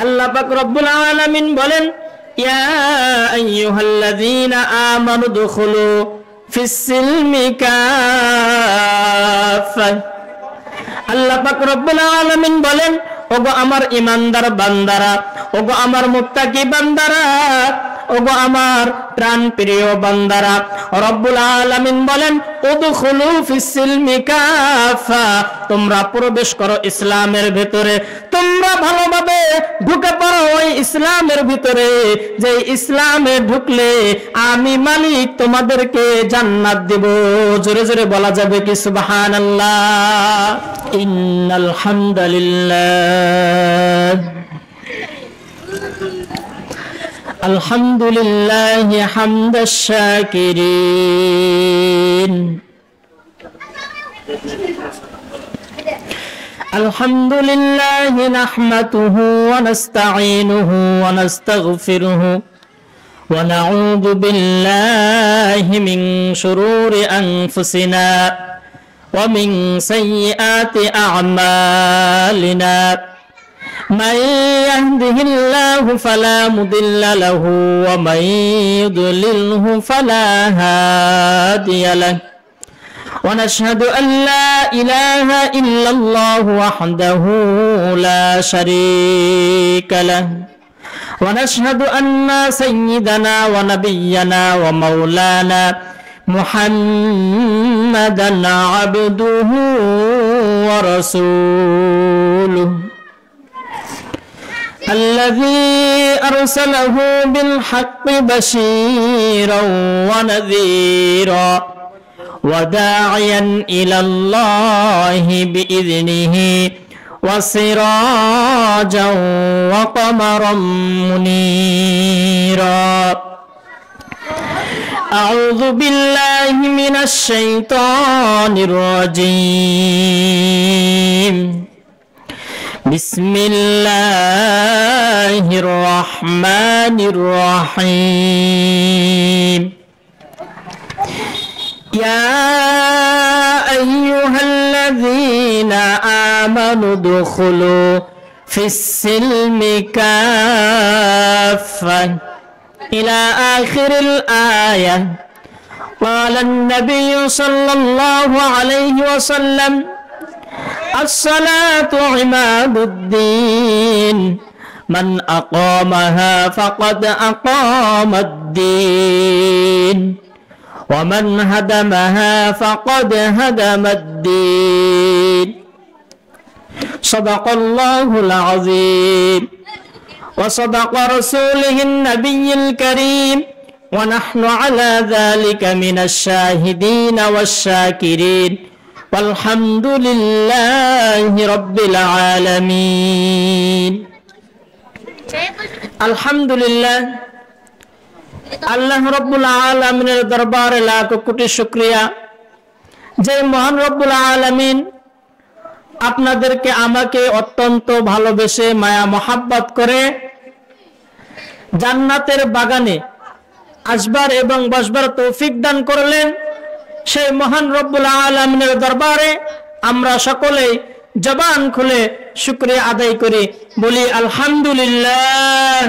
আল্লাহ পাক রব্বুল আলামিন বলেন, ইয়া আইয়ুহাল্লাযীনা আমানু দুখুলু ফিস-সিলমি কাফা। আল্লাহ পাক রব্বুল আলামিন বলেন, ওগো আমার ঈমানদার বান্দারা, ওগো আমার মুত্তাকি বান্দারা, ওগো আমার প্রাণপ্রিয় বান্দারা, রব্বুল আলামিন বলেন, উদখুলু ফিস-সিলমি কাফা, তোমরা প্রবেশ করো ইসলামের ভিতরে, তোমরা ভালোভাবে ঢুকে পড়ো ওই ইসলামের ভিতরে, যে ইসলামে ঢুকলে আমি মালিক তোমাদেরকে জান্নাত দেব। জোরে জোরে বলা যাবে কি সুবহানাল্লাহ? ইন্নাল হামদুলিল্লাহ আলহামদুলিল্লাহি হামদাশ শাকিরিন আলহামদুলিল্লাহি নাহমাদুহু ওয়া নাস্তাঈনুহু ওয়া নাস্তাগফিরুহু ওয়া নাউযু বিল্লাহি মিন শুরুরি আনফুসিনা ওয়া মিন সাইয়্যাতি আ'মালিনা من يهده الله فلا مضل له ومن يضلله فلا هادي له ونشهد أن لا إله إلا الله وحده لا شريك له ونشهد أن سيدنا ونبينا ومولانا محمدا عبده ورسوله الذي أرسله بالحق بشيرا ونذيرا وداعيا إلى الله بإذنه وسراجا وقمرا منيرا أعوذ بالله من الشيطان الرجيم بسم الله الرحمن الرحيم يا أيها الذين آمنوا ادخلوا في السلم كافة إلى آخر الآية. قال النبي صلى الله عليه وسلم الصلاة عماد الدين من أقامها فقد أقام الدين ومن هدمها فقد هدم الدين. صدق الله العظيم وصدق رسوله النبي الكريم ونحن على ذلك من الشاهدين والشاكرين والحمد لله رب العالمين. الحمد لله আল্লাহ রব্বুল আলামিনের দরবারে লাখ কোটি শুকরিয়া যে মহান রব্বুল আলামিন আপনাদেরকে আমাকে অত্যন্ত ভালোবেসে মায়া মহাব্বত করে জান্নাতের বাগানে আসবার এবং বসবার তৌফিক দান করলেন। সেই মহান রব্বুল আলামিনের দরবারে আমরা সকলেই জবান খুলে শুকরিয়া আদায় করি, বলি আলহামদুলিল্লাহ।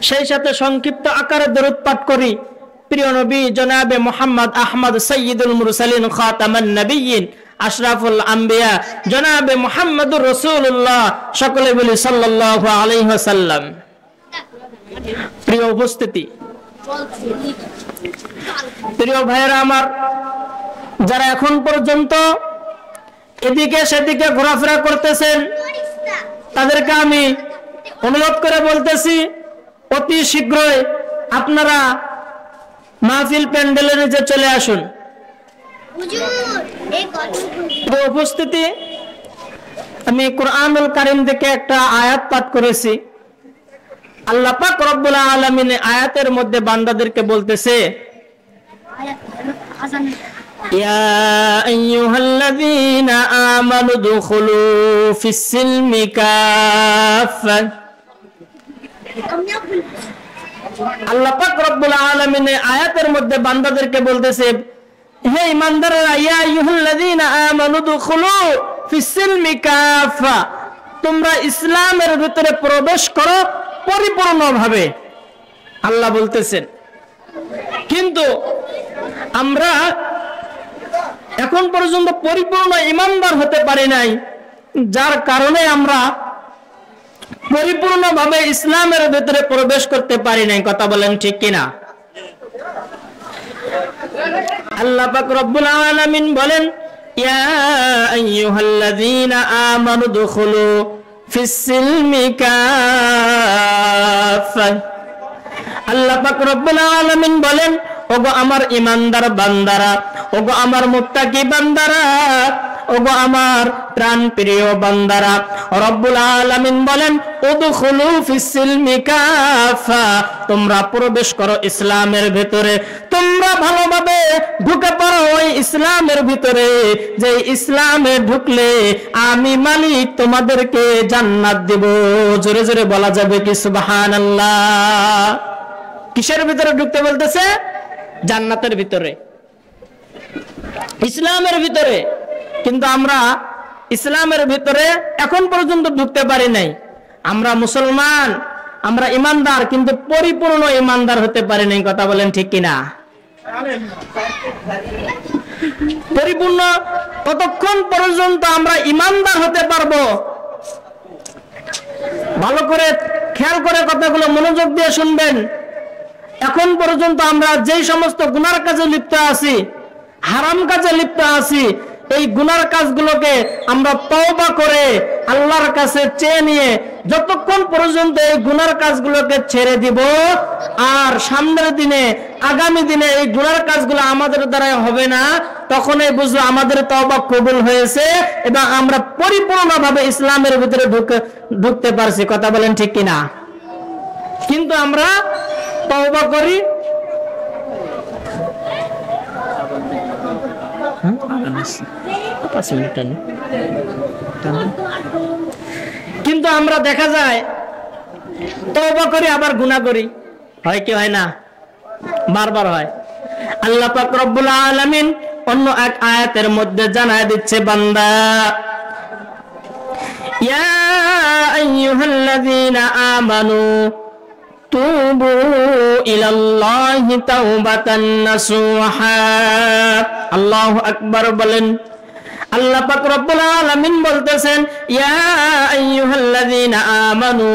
সেই সাথে সংক্ষিপ্ত আকারে দরুদ পাঠ করি প্রিয় নবী জনাবে মুহাম্মদ আহমদ সাইয়্যিদুল মুরসালিন খাতামান নবিয়্যিন আশরাফুল আম্বিয়া জনাবে মুহাম্মদুর রাসূলুল্লাহ, সকলে বলি সাল্লাল্লাহু আলাইহি ওয়াসাল্লাম। প্রিয় উপস্থিতি, প্রিয় ভাইরা আমার, যারা এখন পর্যন্ত এদিকে সেদিকে ঘোরাফেরা করতেছেন তাদেরকে আমি অনুরোধ করে বলতেছি অতি শীঘ্রই আপনারা মাহফিল প্যান্ডেলের নিচে চলে আসুন। উপস্থিতি, আমি কুরআনুল কারীম থেকে একটা আয়াত পাঠ করেছি। আল্লাহ পাক রব্বুল আলামিন আয়াতের মধ্যে বান্দাদেরকে বলতেছে, ইয়া আইয়ুহাল্লাযীনা আমানু দুখুলু ফিস-সিলমি কাফা। আল্লাহ পাক রব্বুল আলামিন আয়াতের মধ্যে বান্দাদেরকে বলতেছে, হে ঈমানদাররা, ইয়া আইয়ুহাল্লাযীনা আমানু দুখুলু ফিস-সিলমি কাফা, তোমরা ইসলামের ভিতরে প্রবেশ করো পরিপূর্ণভাবে, আল্লাহ বলতেছেন। কিন্তু আমরা এখন পর্যন্ত পরিপূর্ণ ঈমানদার হতে পারি নাই, যার কারণে আমরা পরিপূর্ণভাবে ইসলামের ভিতরে প্রবেশ করতে পারি নাই। কথা বলেন ঠিক কিনা? আল্লাহ পাক রব্বুল আলামিন বলেন, ইয়া আইয়ুহাল্লাযীনা আমানু দুখুলু ফিস-সিলমি কাফা। আল্লাহ পাক রব্বুল আলামিন বলেন, ওগো আমার ঈমানদার বান্দারা, ওগো আমার মুত্তাকি বান্দারা, ওগো আমার প্রাণ প্রিয় বান্দারা, রব্বুল আলামিন বলেন, উদখুলু ফিস-সিলমি কাফা, তোমরা প্রবেশ করো ইসলামের ভিতরে, তোমরা ভালোভাবে ঢুকে পড়ো ওই ইসলামের ভিতরে, যে ইসলামে ঢুকলে আমি মালিক তোমাদেরকে জান্নাত দেব। জোরে জোরে বলা যাবে কি সুবহানাল্লাহ? কিসের ভিতরে ঢুকতে বলতেছে? জান্নাতের ভিতরে, ইসলামের ভিতরে। কিন্তু আমরা ইসলামের ভিতরে এখন পর্যন্ত ঢুকতে পারি নাই। আমরা মুসলমান, আমরা ইমানদার, কিন্তু পরিপূর্ণ ইমানদার হতে পারি নাই। কথা বলেন ঠিক কিনা? পরিপূর্ণ কতক্ষণ পর্যন্ত আমরা ইমানদার হতে পারবো? ভালো করে খেয়াল করে কথাগুলো মনোযোগ দিয়ে শুনবেন। এখন পর্যন্ত আমরা যেই সমস্ত গুনার কাজে লিপ্ত আছি, হারাম কাজে লিপ্ত আছি, এই গুনার কাজগুলোকে আমরা তওবা করে আল্লাহর কাছে চেয়ে নিয়ে যতক্ষণ পর্যন্ত এই গুনার কাজগুলোকে ছেড়ে দিব, আর সামনের দিনে আগামী দিনে এই গুনার কাজগুলো আমাদের দ্বারা হবে না, তখনই বুঝবো আমাদের তওবা কবুল হয়েছে এবং আমরা পরিপূর্ণভাবে ইসলামের ভিতরে ঢুকতে পারছি। কথা বলেন ঠিক কিনা? কিন্তু আমরা তওবা করি, কিন্তু আমরা দেখা যায় তওবা করি আবার গুনাহ করি। হয় কি হয় না? বারবার হয়। আল্লাহ পাক রব্বুল আলামিন অন্য এক আয়াতের মধ্যে জানায় দিচ্ছে, বান্দা ইয়া আইয়ুহাল্লাযীনা আমানু তুবু ইলাল্লাহি তাওবাতান নাসুহা। আল্লাহু আকবার বলেন। আল্লাহ পাক রব্বুল আলামিন বলতেছেন, ইয়া আইয়ুহাল্লাযীনা আমানু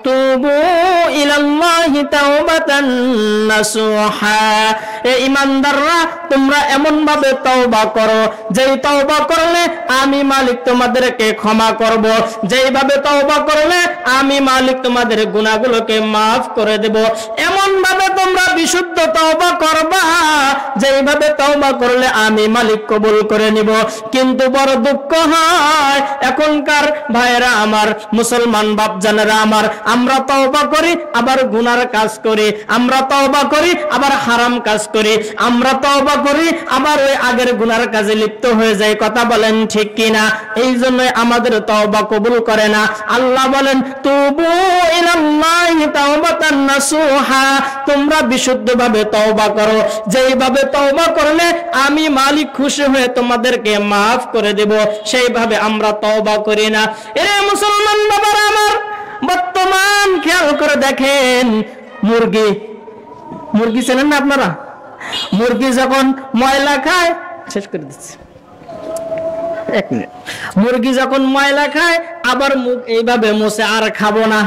তুবু ইলাল্লাহি তাওবাতান নাসুহা। এ ঈমানদাররা, তোমরা এমন ভাবে তওবা করো যেই তওবা করলে আমি মালিক তোমাদেরকে ক্ষমা করব, যেইভাবে তওবা করলে আমি মালিক তোমাদের গুনাহগুলোকে maaf করে দেব। এমন ভাবে তোমরা বিশুদ্ধ তওবা করবা যেইভাবে তওবা করলে আমি মালিক কবুল করে নিব। কিন্তু বড় দুঃখ হয় এখনকার ভাইরা আমার, মুসলমান বাপজানেরা আমার, আমরা তওবা করি আবার গুনার কাজ করি, আমরা তওবা করি আবার হারাম কাজ করি, আমরা তওবা করি আবার ওই আগের গুনার কাজে লিপ্ত হয়ে যাই। কথা বলেন ঠিক কিনা? এই জন্য আমাদের তওবা কবুল করে না। আল্লাহ বলেন, তুবু ইলাল্লাহি তাওবাতান নাসুহা, তোমরা বিশুদ্ধভাবে তওবা করো, যেইভাবে তওবা করলে আমি মালিক খুশি হয়ে তোমাদেরকে maaf করে দেব, সেইভাবে আমরা তওবা করি না। এ মুসলমান বাবারা আমার, বর্তমান খেয়াল করে দেখেন, মুরগি চেনেন না আপনারা? মুরগি যখন ময়লা খায়, শেষ করে দিচ্ছি, এক মিনিট। মুরগি যখন ময়লা খায় আবার মুখ এইভাবে মুছে, আর খাবো না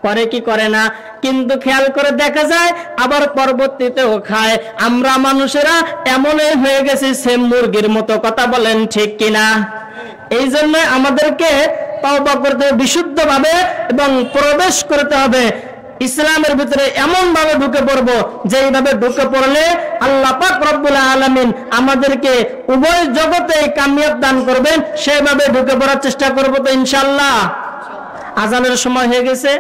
করে কি করে না? কিন্তু খেয়াল করে দেখা যায় আবার পরবর্তীতেও খায়। আমরা মানুষেরা এমনই হয়ে গেছি সেম মুরগির মতো। কথা বলেন ঠিক কিনা? এই জন্য আমাদেরকে তওবা করতে হবে বিশুদ্ধভাবে এবং প্রবেশ করতে হবে ইসলামের ভিতরে, এমন ভাবে ঢুকে পড়বো যেইভাবে ঢুকে পড়লে আল্লাহ পাক রব্বুল আলামিন আমাদেরকে উভয় জগতে কামিয়াব দান করবেন, সেভাবে ঢুকে পড়ার চেষ্টা করবো তো ইনশাআল্লাহ। আজানের সময় হয়ে গেছে,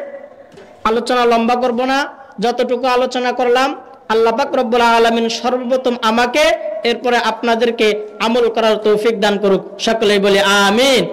আলোচনা লম্বা করব না, যতটুকু আলোচনা করলাম আল্লাহ পাক রব্বুল আলামিন সর্বপ্রথম আমাকে, এরপরে আপনাদেরকে আমল করার তৌফিক দান করুক। সকলেই বলি আমিন।